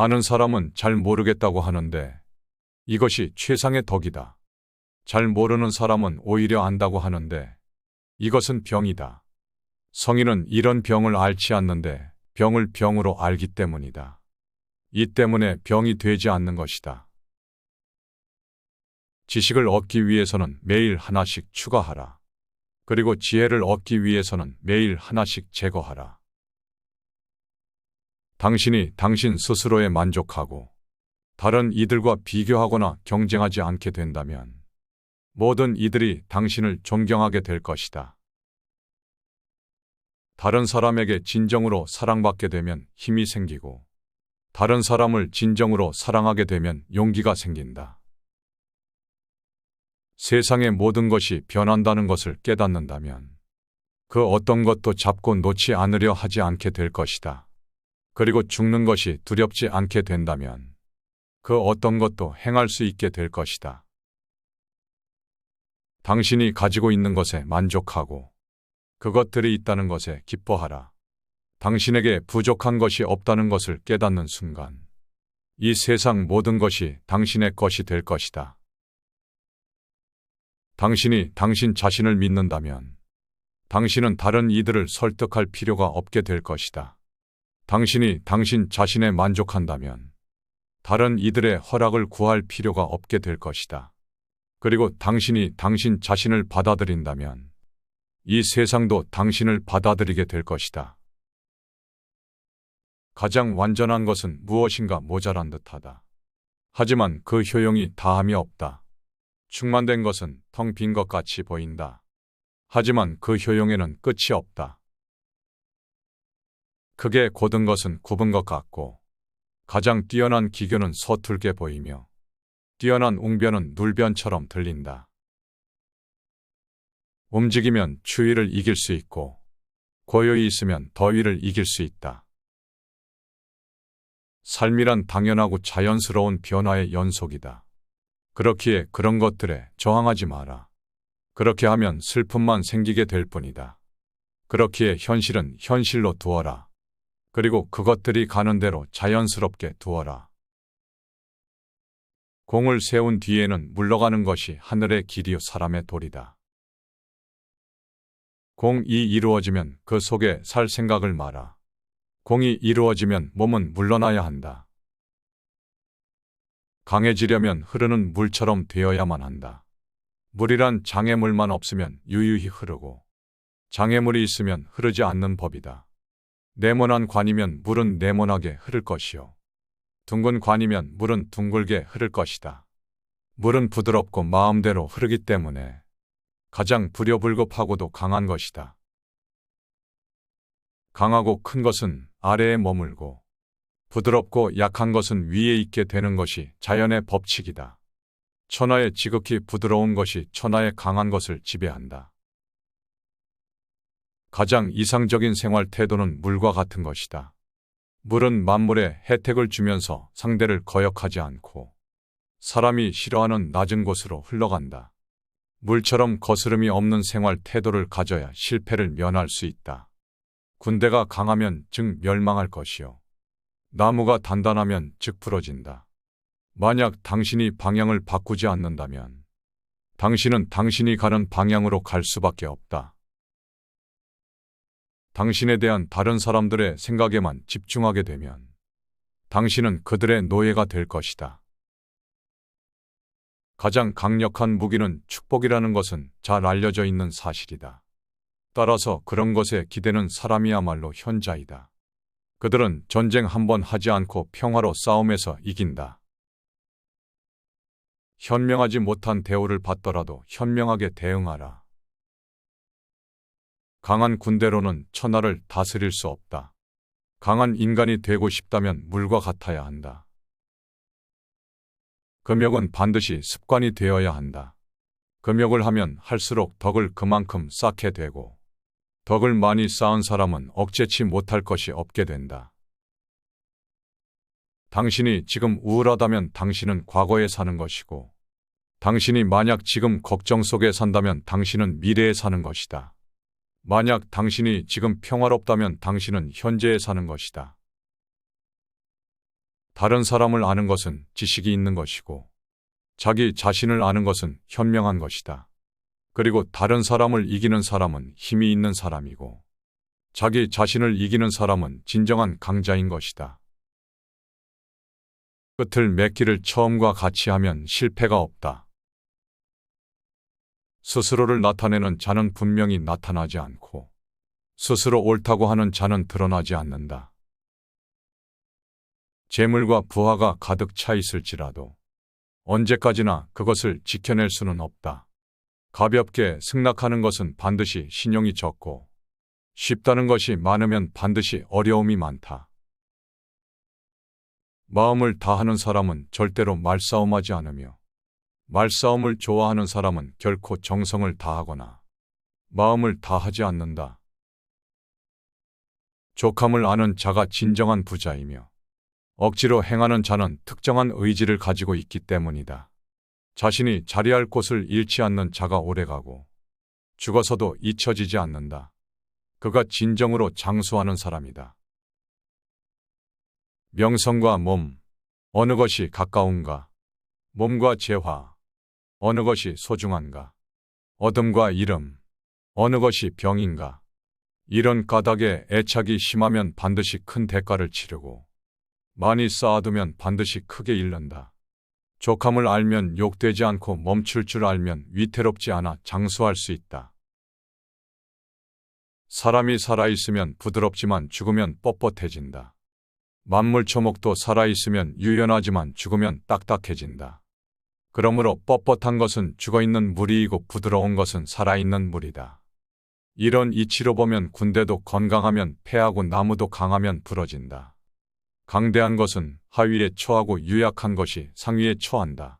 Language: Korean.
아는 사람은 잘 모르겠다고 하는데 이것이 최상의 덕이다. 잘 모르는 사람은 오히려 안다고 하는데 이것은 병이다. 성인은 이런 병을 앓지 않는데 병을 병으로 알기 때문이다. 이 때문에 병이 되지 않는 것이다. 지식을 얻기 위해서는 매일 하나씩 추가하라. 그리고 지혜를 얻기 위해서는 매일 하나씩 제거하라. 당신이 당신 스스로에 만족하고 다른 이들과 비교하거나 경쟁하지 않게 된다면 모든 이들이 당신을 존경하게 될 것이다. 다른 사람에게 진정으로 사랑받게 되면 힘이 생기고 다른 사람을 진정으로 사랑하게 되면 용기가 생긴다. 세상의 모든 것이 변한다는 것을 깨닫는다면 그 어떤 것도 잡고 놓지 않으려 하지 않게 될 것이다. 그리고 죽는 것이 두렵지 않게 된다면 그 어떤 것도 행할 수 있게 될 것이다. 당신이 가지고 있는 것에 만족하고 그것들이 있다는 것에 기뻐하라. 당신에게 부족한 것이 없다는 것을 깨닫는 순간 이 세상 모든 것이 당신의 것이 될 것이다. 당신이 당신 자신을 믿는다면 당신은 다른 이들을 설득할 필요가 없게 될 것이다. 당신이 당신 자신에 만족한다면 다른 이들의 허락을 구할 필요가 없게 될 것이다. 그리고 당신이 당신 자신을 받아들인다면 이 세상도 당신을 받아들이게 될 것이다. 가장 완전한 것은 무엇인가 모자란 듯하다. 하지만 그 효용이 다함이 없다. 충만된 것은 텅 빈 것 같이 보인다. 하지만 그 효용에는 끝이 없다. 크게 곧은 것은 굽은 것 같고 가장 뛰어난 기교는 서툴게 보이며 뛰어난 웅변은 눌변처럼 들린다. 움직이면 추위를 이길 수 있고 고요히 있으면 더위를 이길 수 있다. 삶이란 당연하고 자연스러운 변화의 연속이다. 그렇기에 그런 것들에 저항하지 마라. 그렇게 하면 슬픔만 생기게 될 뿐이다. 그렇기에 현실은 현실로 두어라. 그리고 그것들이 가는 대로 자연스럽게 두어라. 공을 세운 뒤에는 물러가는 것이 하늘의 길이요 사람의 도리다. 공이 이루어지면 그 속에 살 생각을 마라. 공이 이루어지면 몸은 물러나야 한다. 강해지려면 흐르는 물처럼 되어야만 한다. 물이란 장애물만 없으면 유유히 흐르고 장애물이 있으면 흐르지 않는 법이다. 네모난 관이면 물은 네모나게 흐를 것이요. 둥근 관이면 물은 둥글게 흐를 것이다. 물은 부드럽고 마음대로 흐르기 때문에 가장 부려불급하고도 강한 것이다. 강하고 큰 것은 아래에 머물고 부드럽고 약한 것은 위에 있게 되는 것이 자연의 법칙이다. 천하의 지극히 부드러운 것이 천하의 강한 것을 지배한다. 가장 이상적인 생활 태도는 물과 같은 것이다. 물은 만물에 혜택을 주면서 상대를 거역하지 않고 사람이 싫어하는 낮은 곳으로 흘러간다. 물처럼 거스름이 없는 생활 태도를 가져야 실패를 면할 수 있다. 군대가 강하면 즉 멸망할 것이요. 나무가 단단하면 즉 부러진다. 만약 당신이 방향을 바꾸지 않는다면 당신은 당신이 가는 방향으로 갈 수밖에 없다. 당신에 대한 다른 사람들의 생각에만 집중하게 되면 당신은 그들의 노예가 될 것이다. 가장 강력한 무기는 축복이라는 것은 잘 알려져 있는 사실이다. 따라서 그런 것에 기대는 사람이야말로 현자이다. 그들은 전쟁 한 번 하지 않고 평화로 싸움에서 이긴다. 현명하지 못한 대우를 받더라도 현명하게 대응하라. 강한 군대로는 천하를 다스릴 수 없다. 강한 인간이 되고 싶다면 물과 같아야 한다. 금욕은 반드시 습관이 되어야 한다. 금욕을 하면 할수록 덕을 그만큼 쌓게 되고 덕을 많이 쌓은 사람은 억제치 못할 것이 없게 된다. 당신이 지금 우울하다면 당신은 과거에 사는 것이고 당신이 만약 지금 걱정 속에 산다면 당신은 미래에 사는 것이다. 만약 당신이 지금 평화롭다면 당신은 현재에 사는 것이다. 다른 사람을 아는 것은 지식이 있는 것이고 자기 자신을 아는 것은 현명한 것이다. 그리고 다른 사람을 이기는 사람은 힘이 있는 사람이고 자기 자신을 이기는 사람은 진정한 강자인 것이다. 끝을 맺기를 처음과 같이 하면 실패가 없다. 스스로를 나타내는 자는 분명히 나타나지 않고 스스로 옳다고 하는 자는 드러나지 않는다. 재물과 부하가 가득 차 있을지라도 언제까지나 그것을 지켜낼 수는 없다. 가볍게 승낙하는 것은 반드시 신용이 적고 쉽다는 것이 많으면 반드시 어려움이 많다. 마음을 다하는 사람은 절대로 말싸움하지 않으며 말싸움을 좋아하는 사람은 결코 정성을 다하거나 마음을 다하지 않는다. 족함을 아는 자가 진정한 부자이며 억지로 행하는 자는 특정한 의지를 가지고 있기 때문이다. 자신이 자리할 곳을 잃지 않는 자가 오래가고 죽어서도 잊혀지지 않는다. 그가 진정으로 장수하는 사람이다. 명성과 몸, 어느 것이 가까운가? 몸과 재화, 어느 것이 소중한가? 어둠과 이름, 어느 것이 병인가? 이런 까닭에 애착이 심하면 반드시 큰 대가를 치르고 많이 쌓아두면 반드시 크게 잃는다. 족함을 알면 욕되지 않고 멈출 줄 알면 위태롭지 않아 장수할 수 있다. 사람이 살아있으면 부드럽지만 죽으면 뻣뻣해진다. 만물초목도 살아있으면 유연하지만 죽으면 딱딱해진다. 그러므로 뻣뻣한 것은 죽어있는 무리이고 부드러운 것은 살아있는 무리다. 이런 이치로 보면 군대도 건강하면 패하고 나무도 강하면 부러진다. 강대한 것은 하위에 처하고 유약한 것이 상위에 처한다.